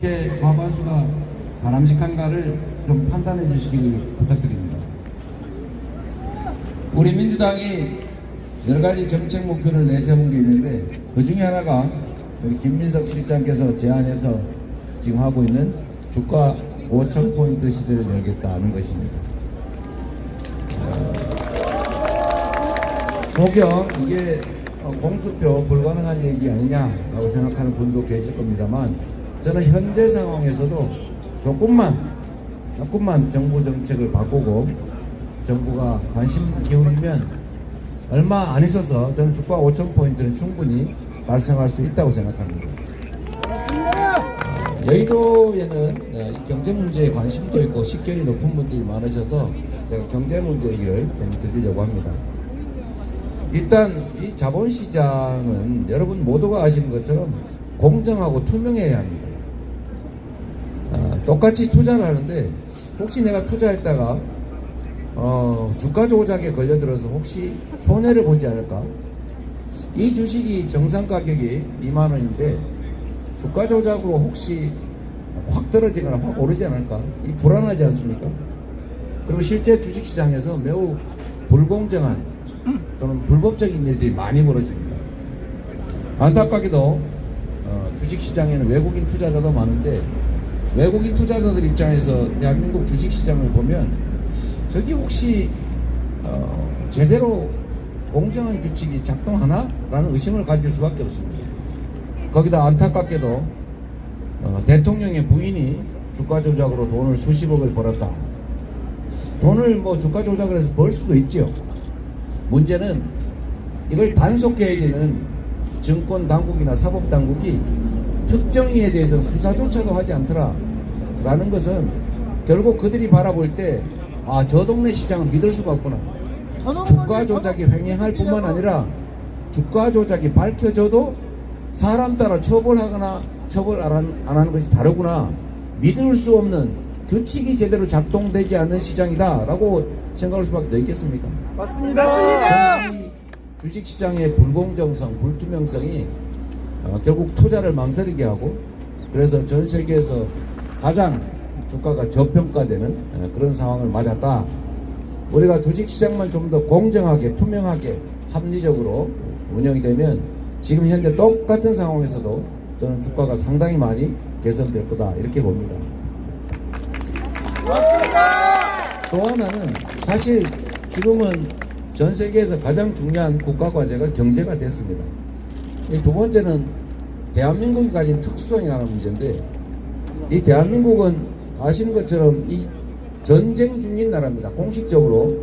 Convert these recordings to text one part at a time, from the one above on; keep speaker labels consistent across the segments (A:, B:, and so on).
A: 이렇게 과반수가 바람직한가를 좀 판단해 주시길 부탁드립니다. 우리 민주당이 여러 가지 정책 목표를 내세운 게 있는데 그 중에 하나가 우리 김민석 실장께서 제안해서 지금 하고 있는 주가 5,000포인트 시대를 열겠다는 것입니다. 혹여 이게 공수표 불가능한 얘기 아니냐라고 생각하는 분도 계실 겁니다만, 저는 현재 상황에서도 조금만 정부 정책을 바꾸고 정부가 관심 기울이면 얼마 안 있어서 저는 주가 5,000포인트는 충분히 발생할 수 있다고 생각합니다. 여의도에는 경제 문제에 관심도 있고 식견이 높은 분들이 많으셔서 제가 경제 문제 얘기를 좀 드리려고 합니다. 일단 이 자본시장은 여러분 모두가 아시는 것처럼 공정하고 투명해야 합니다. 똑같이 투자를 하는데 혹시 내가 투자했다가 주가 조작에 걸려들어서 혹시 손해를 보지 않을까? 이 주식이 정상 가격이 2만 원인데 주가 조작으로 혹시 확 떨어지거나 확 오르지 않을까? 이 불안하지 않습니까? 그리고 실제 주식시장에서 매우 불공정한 또는 불법적인 일들이 많이 벌어집니다. 안타깝게도 주식시장에는 외국인 투자자도 많은데 외국인 투자자들 입장에서 대한민국 주식시장을 보면 저기 혹시 제대로 공정한 규칙이 작동하나? 라는 의심을 가질 수밖에 없습니다. 거기다 안타깝게도 대통령의 부인이 주가 조작으로 돈을 수십억을 벌었다. 돈을 뭐 주가 조작을 해서 벌 수도 있죠. 문제는 이걸 단속해야 되는 증권 당국이나 사법 당국이 특정인에 대해서 수사조차도 하지 않더라 라는 것은 결국 그들이 바라볼 때 저 동네 시장은 믿을 수가 없구나. 주가 조작이 횡행할 뿐만 아니라 주가 조작이 밝혀져도 사람 따라 처벌하거나 처벌 안 하는 것이 다르구나. 믿을 수 없는 규칙이 제대로 작동되지 않는 시장이다 라고 생각할 수밖에 더 있겠습니까?
B: 맞습니다.
A: 이 주식시장의 불공정성, 불투명성이 결국 투자를 망설이게 하고, 그래서 전 세계에서 가장 주가가 저평가되는 그런 상황을 맞았다. 우리가 주식시장만 좀 더 공정하게, 투명하게, 합리적으로 운영이 되면 지금 현재 똑같은 상황에서도 저는 주가가 상당히 많이 개선될 거다 이렇게 봅니다.
B: 맞습니다.
A: 또 하나는 사실 지금은 전 세계에서 가장 중요한 국가 과제가 경제가 됐습니다. 두 번째는 대한민국이 가진 특수성이 하는 문제인데, 이 대한민국은 아시는 것처럼 이 전쟁 중인 나라입니다. 공식적으로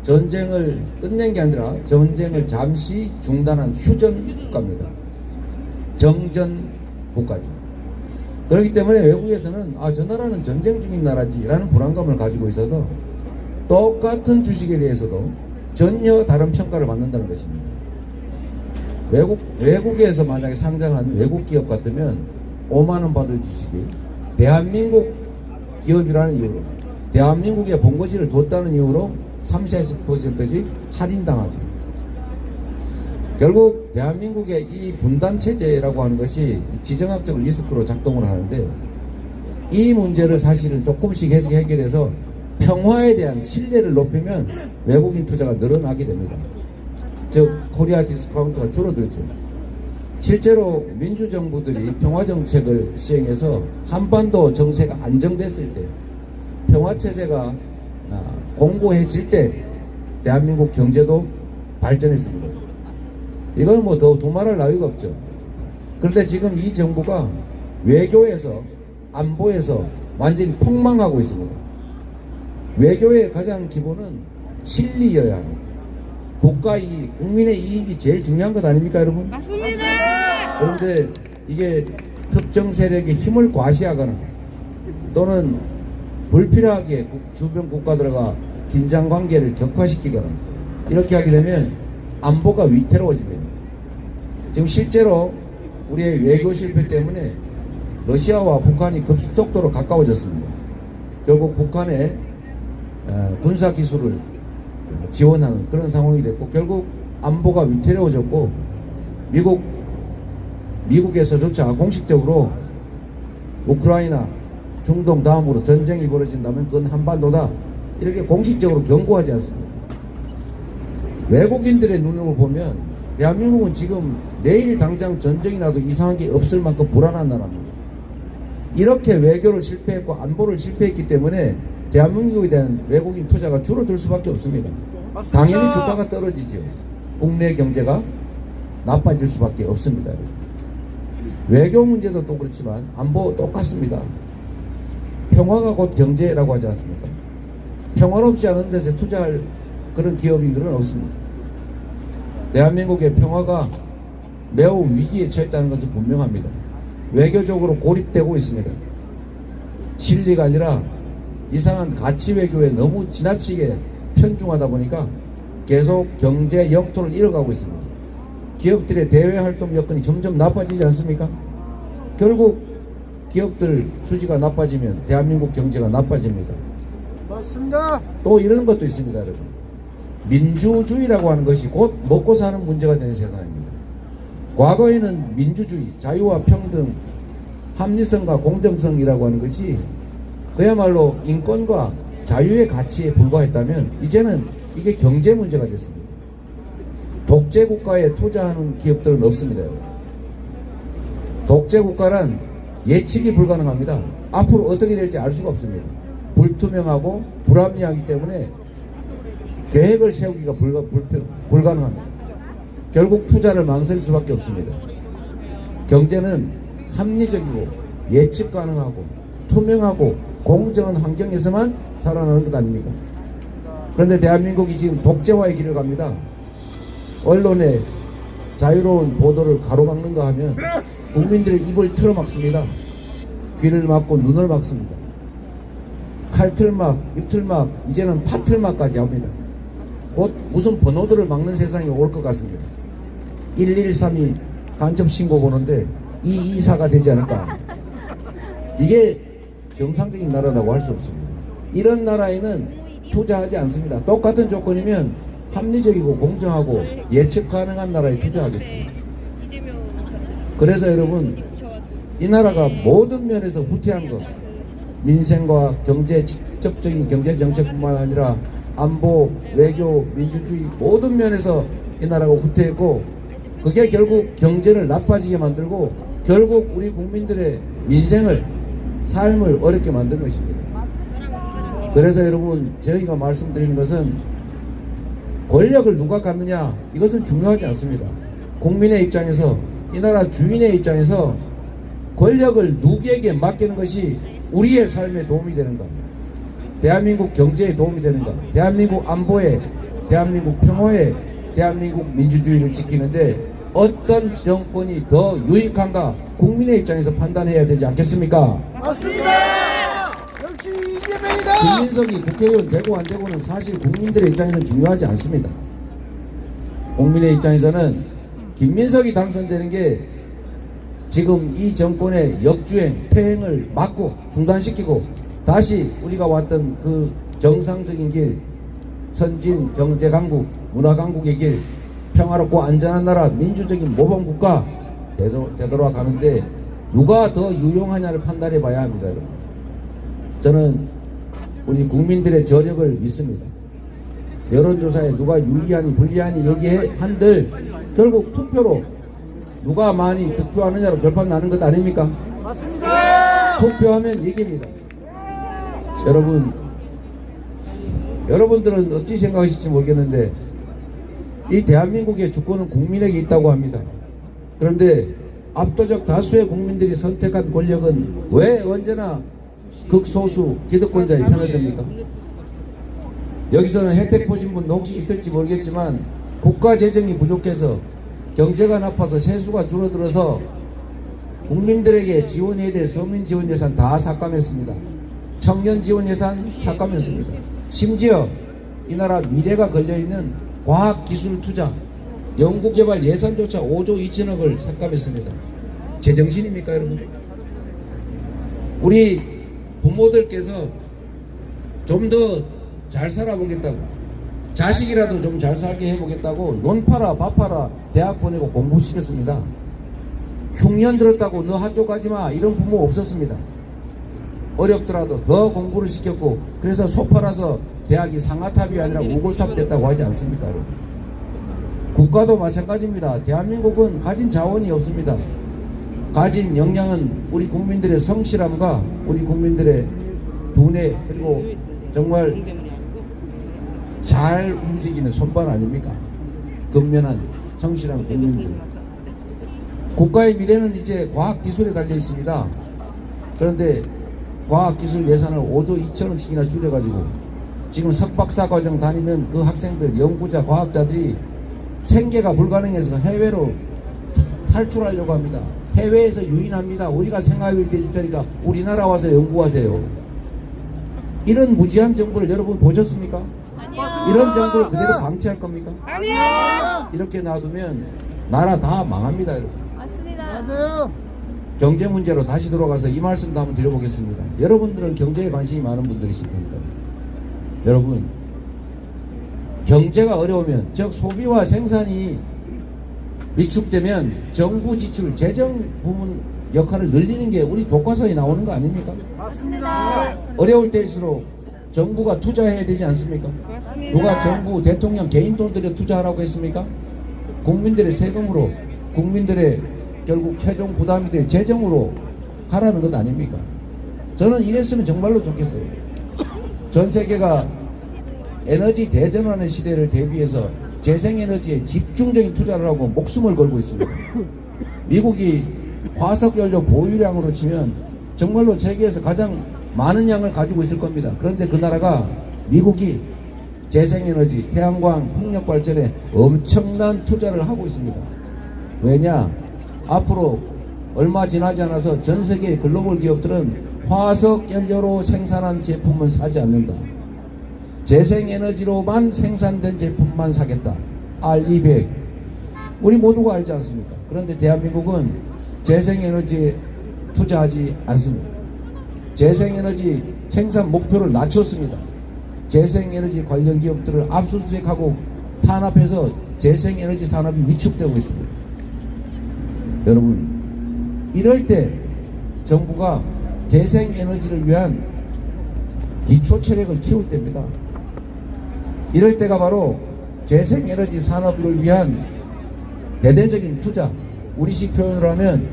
A: 전쟁을 끝낸 게 아니라 전쟁을 잠시 중단한 휴전 국가입니다. 정전 국가죠. 그렇기 때문에 외국에서는 저 나라는 전쟁 중인 나라지라는 불안감을 가지고 있어서 똑같은 주식에 대해서도 전혀 다른 평가를 받는다는 것입니다. 외국에서 만약에 상장한 외국 기업 같으면 5만 원 받을 주식이 대한민국 기업이라는 이유로, 대한민국에 본거지를 뒀다는 이유로 30~40%씩 할인당하죠. 결국 대한민국의 이 분단체제라고 하는 것이 지정학적 리스크로 작동을 하는데, 이 문제를 사실은 조금씩 해결해서 평화에 대한 신뢰를 높이면 외국인 투자가 늘어나게 됩니다. 즉 코리아 디스카운트가 줄어들죠. 실제로 민주정부들이 평화정책을 시행해서 한반도 정세가 안정됐을 때, 평화체제가 공고해질 때 대한민국 경제도 발전했습니다. 이건 뭐 더 두말할 나위가 없죠. 그런데 지금 이 정부가 외교에서, 안보에서 완전히 폭망하고 있습니다. 외교의 가장 기본은 실리여야 합니다. 국가 이익, 국민의 이익이 제일 중요한 것 아닙니까, 여러분?
B: 맞습니다.
A: 그런데 이게 특정 세력의 힘을 과시하거나 또는 불필요하게 주변 국가들과 긴장 관계를 격화시키거나 이렇게 하게 되면 안보가 위태로워집니다. 지금 실제로 우리의 외교 실패 때문에 러시아와 북한이 급속도로 가까워졌습니다. 결국 북한의 군사 기술을 지원하는 그런 상황이 됐고, 결국 안보가 위태로워졌고, 미국에서조차 공식적으로 우크라이나, 중동 다음으로 전쟁이 벌어진다면 그건 한반도다. 이렇게 공식적으로 경고하지 않습니다. 외국인들의 눈으로 보면 대한민국은 지금 내일 당장 전쟁이 나도 이상한 게 없을 만큼 불안한 나라입니다. 이렇게 외교를 실패했고 안보를 실패했기 때문에 대한민국에 대한 외국인 투자가 줄어들 수밖에 없습니다.
B: 맞습니다.
A: 당연히 주가가 떨어지죠. 국내 경제가 나빠질 수밖에 없습니다. 외교 문제도 또 그렇지만 안보 똑같습니다. 평화가 곧 경제라고 하지 않습니까? 평화롭지 않은 데서 투자할 그런 기업인들은 없습니다. 대한민국의 평화가 매우 위기에 처했다는 것은 분명합니다. 외교적으로 고립되고 있습니다. 실리가 아니라 이상한 가치 외교에 너무 지나치게 편중하다 보니까 계속 경제 영토를 잃어가고 있습니다. 기업들의 대외 활동 여건이 점점 나빠지지 않습니까? 결국 기업들 수지가 나빠지면 대한민국 경제가 나빠집니다.
B: 맞습니다.
A: 또 이런 것도 있습니다, 여러분. 민주주의라고 하는 것이 곧 먹고 사는 문제가 되는 세상입니다. 과거에는 민주주의, 자유와 평등, 합리성과 공정성이라고 하는 것이 그야말로 인권과 자유의 가치에 불과했다면 이제는 이게 경제 문제가 됐습니다. 독재 국가에 투자하는 기업들은 없습니다. 독재 국가란 예측이 불가능합니다. 앞으로 어떻게 될지 알 수가 없습니다. 불투명하고 불합리하기 때문에 계획을 세우기가 불가능합니다. 결국 투자를 망설일 수밖에 없습니다. 경제는 합리적이고 예측 가능하고 투명하고 공정한 환경에서만 살아나는 것 아닙니까? 그런데 대한민국이 지금 독재화의 길을 갑니다. 언론의 자유로운 보도를 가로막는가 하면 국민들의 입을 틀어막습니다. 귀를 막고 눈을 막습니다. 칼틀막, 입틀막, 이제는 파틀막까지 합니다. 곧 무슨 번호들을 막는 세상이 올 것 같습니다. 113이 간첩 신고 보는데 224가 되지 않을까. 이게 정상적인 나라라고 할 수 없습니다. 이런 나라에는 투자하지 않습니다. 똑같은 조건이면 합리적이고 공정하고 예측 가능한 나라에 투자하겠죠. 그래서 여러분, 이 나라가 모든 면에서 후퇴한 것, 민생과 경제, 직접적인 경제 정책뿐만 아니라 안보, 외교, 민주주의 모든 면에서 이 나라가 후퇴했고, 그게 결국 경제를 나빠지게 만들고 결국 우리 국민들의 민생을, 삶을 어렵게 만든 것입니다. 그래서 여러분, 저희가 말씀드리는 것은 권력을 누가 갖느냐, 이것은 중요하지 않습니다. 국민의 입장에서, 이 나라 주인의 입장에서 권력을 누구에게 맡기는 것이 우리의 삶에 도움이 되는가, 대한민국 경제에 도움이 되는가, 대한민국 안보에, 대한민국 평화에, 대한민국 민주주의를 지키는데 어떤 정권이 더 유익한가 국민의 입장에서 판단해야 되지 않겠습니까?
B: 맞습니다. 역시 이재명이다.
A: 김민석이 국회의원 되고 안 되고는 사실 국민들의 입장에서는 중요하지 않습니다. 국민의 입장에서는 김민석이 당선되는 게 지금 이 정권의 역주행, 퇴행을 막고 중단시키고 다시 우리가 왔던 그 정상적인 길, 선진 경제강국, 문화강국의 길, 평화롭고 안전한 나라, 민주적인 모범국가 되돌아가는데 누가 더 유용하냐를 판단해 봐야 합니다. 여러분. 저는 우리 국민들의 저력을 믿습니다. 여론조사에 누가 유리하니 불리하니 얘기한들 결국 투표로 누가 많이 득표하느냐로 결판 나는 것 아닙니까?
B: 맞습니다.
A: 투표하면 이깁니다. 여러분들은 어찌 생각하실지 모르겠는데 이 대한민국의 주권은 국민에게 있다고 합니다. 그런데 압도적 다수의 국민들이 선택한 권력은 왜 언제나 극소수 기득권자의 편을 듭니까? 여기서는 혜택 보신 분도 혹시 있을지 모르겠지만 국가 재정이 부족해서 경제가 나빠서 세수가 줄어들어서 국민들에게 지원해야 될 서민 지원 예산 다 삭감했습니다. 청년 지원 예산 삭감했습니다. 심지어 이 나라 미래가 걸려있는 과학기술 투자, 연구개발 예산조차 5조 2천억을 삭감했습니다. 제정신입니까 여러분? 우리 부모들께서 좀 더 잘 살아보겠다고, 자식이라도 좀 잘 살게 해보겠다고 논 팔아 밥 팔아 대학 보내고 공부시켰습니다. 흉년 들었다고 너 학교 가지마 이런 부모 없었습니다. 어렵더라도 더 공부를 시켰고, 그래서 소파라서 대학이 상하탑이 아니라 우골탑 됐다고 하지 않습니까, 여러분? 국가도 마찬가지입니다. 대한민국은 가진 자원이 없습니다. 가진 역량은 우리 국민들의 성실함과 우리 국민들의 두뇌, 그리고 정말 잘 움직이는 손발 아닙니까? 근면한 성실한 국민들. 국가의 미래는 이제 과학기술에 달려 있습니다. 그런데 과학기술 예산을 5조 2천억씩이나 줄여가지고 지금 석박사 과정 다니는 그 학생들, 연구자, 과학자들이 생계가 불가능해서 해외로 탈출하려고 합니다. 해외에서 유인합니다. 우리가 생활비 대줄 테니까 우리나라 와서 연구하세요. 이런 무지한 정부를 여러분 보셨습니까?
C: 아니요.
A: 이런 정부를 그대로 방치할 겁니까?
C: 아니요.
A: 이렇게 놔두면 나라 다 망합니다, 여러분.
C: 맞습니다.
B: 맞아요.
A: 경제 문제로 다시 돌아가서 이 말씀도 한번 드려보겠습니다. 여러분들은 경제에 관심이 많은 분들이실 겁니다. 여러분, 경제가 어려우면, 즉 소비와 생산이 위축되면 정부 지출, 재정 부문 역할을 늘리는 게 우리 교과서에 나오는 거 아닙니까?
C: 맞습니다.
A: 어려울 때일수록 정부가 투자해야 되지 않습니까? 누가 정부, 대통령 개인 돈 들여 투자하라고 했습니까? 국민들의 세금으로, 국민들의 결국 최종 부담이 될 재정으로 하라는 것 아닙니까? 저는 이랬으면 정말로 좋겠어요. 전 세계가 에너지 대전환의 시대를 대비해서 재생에너지에 집중적인 투자를 하고 목숨을 걸고 있습니다. 미국이 화석연료 보유량으로 치면 정말로 세계에서 가장 많은 양을 가지고 있을 겁니다. 그런데 그 나라가, 미국이 재생에너지, 태양광, 풍력발전에 엄청난 투자를 하고 있습니다. 왜냐? 앞으로 얼마 지나지 않아서 전 세계의 글로벌 기업들은 화석연료로 생산한 제품은 사지 않는다. 재생에너지로만 생산된 제품만 사겠다. R200. 우리 모두가 알지 않습니까? 그런데 대한민국은 재생에너지에 투자하지 않습니다. 재생에너지 생산 목표를 낮췄습니다. 재생에너지 관련 기업들을 압수수색하고 탄압해서 재생에너지 산업이 위축되고 있습니다. 여러분, 이럴 때 정부가 재생에너지를 위한 기초체력을 키울 때입니다. 이럴 때가 바로 재생에너지 산업을 위한 대대적인 투자, 우리식 표현으로 하면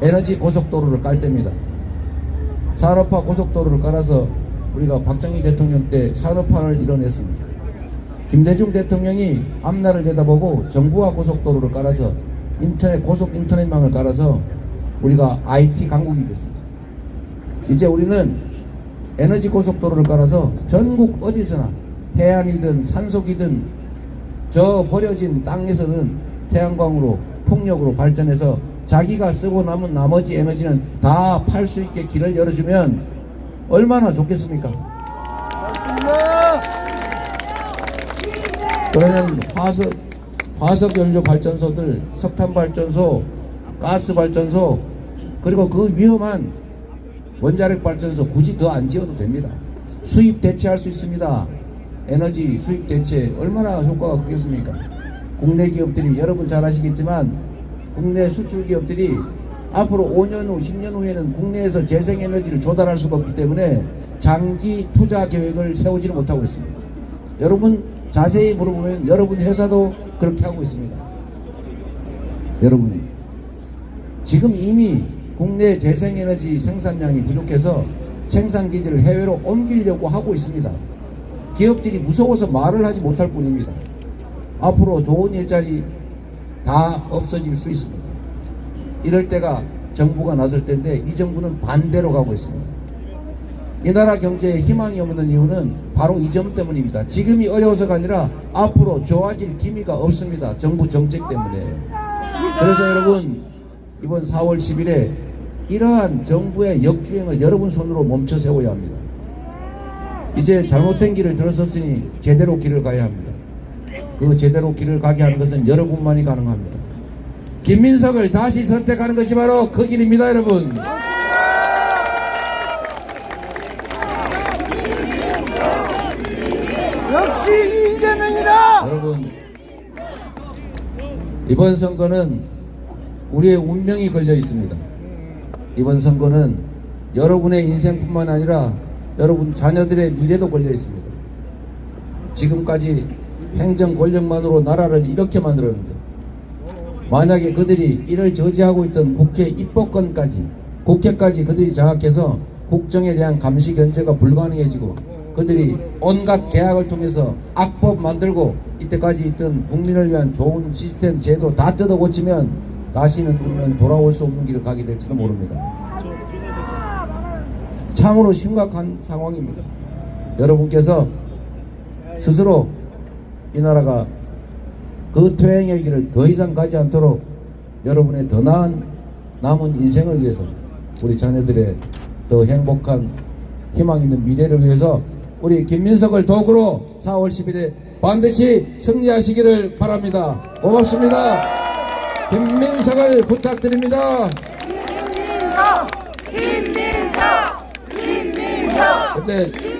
A: 에너지 고속도로를 깔 때입니다. 산업화 고속도로를 깔아서 우리가 박정희 대통령 때 산업화를 이뤄냈습니다. 김대중 대통령이 앞날을 내다보고 정부화 고속도로를 깔아서 고속 인터넷망을 깔아서 우리가 IT 강국이 됐습니다. 이제 우리는 에너지 고속도로를 깔아서 전국 어디서나 해안이든 산속이든 저 버려진 땅에서는 태양광으로, 풍력으로 발전해서 자기가 쓰고 남은 나머지 에너지는 다 팔 수 있게 길을 열어주면 얼마나 좋겠습니까?
B: 맞습니다.
A: 그러면 화석연료 발전소들, 석탄발전소, 가스발전소, 그리고 그 위험한 원자력 발전소 굳이 더 안 지어도 됩니다. 수입 대체할 수 있습니다. 에너지 수입 대체 얼마나 효과가 크겠습니까? 국내 기업들이, 여러분 잘 아시겠지만 국내 수출 기업들이 앞으로 5년 후, 10년 후에는 국내에서 재생에너지를 조달할 수가 없기 때문에 장기 투자 계획을 세우지를 못하고 있습니다. 여러분 자세히 물어보면 여러분 회사도 그렇게 하고 있습니다. 여러분, 지금 이미 국내 재생에너지 생산량이 부족해서 생산기지를 해외로 옮기려고 하고 있습니다. 기업들이 무서워서 말을 하지 못할 뿐입니다. 앞으로 좋은 일자리 다 없어질 수 있습니다. 이럴 때가 정부가 나설 때인데 이 정부는 반대로 가고 있습니다. 이 나라 경제에 희망이 없는 이유는 바로 이 점 때문입니다. 지금이 어려워서가 아니라 앞으로 좋아질 기미가 없습니다. 정부 정책 때문에. 그래서 여러분, 이번 4월 10일에 이러한 정부의 역주행을 여러분 손으로 멈춰 세워야 합니다. 이제 잘못된 길을 들어섰으니 제대로 길을 가야 합니다. 그 제대로 길을 가게 하는 것은 여러분만이 가능합니다. 김민석을 다시 선택하는 것이 바로 그 길입니다, 여러분.
B: 역시 이재명이다.
A: 여러분, 이번 선거는 우리의 운명이 걸려 있습니다. 이번 선거는 여러분의 인생뿐만 아니라 여러분 자녀들의 미래도 걸려 있습니다. 지금까지 행정 권력만으로 나라를 이렇게 만들었는데 만약에 그들이 이를 저지하고 있던 국회 입법권까지 국회까지 그들이 장악해서 국정에 대한 감시 견제가 불가능해지고 그들이 온갖 계약을 통해서 악법 만들고 이때까지 있던 국민을 위한 좋은 시스템 제도 다 뜯어 고치면 다시는 우리는 돌아올 수 없는 길을 가게 될지도 모릅니다. 참으로 심각한 상황입니다. 여러분께서 스스로 이 나라가 그 퇴행의 길을 더 이상 가지 않도록 여러분의 더 나은 남은 인생을 위해서 우리 자녀들의 더 행복한 희망 있는 미래를 위해서 우리 김민석을 도구로 4월 10일에 반드시 승리하시기를 바랍니다. 고맙습니다. 김민석을 부탁드립니다.
C: 김민석! 김민석! 김민석!
A: 근데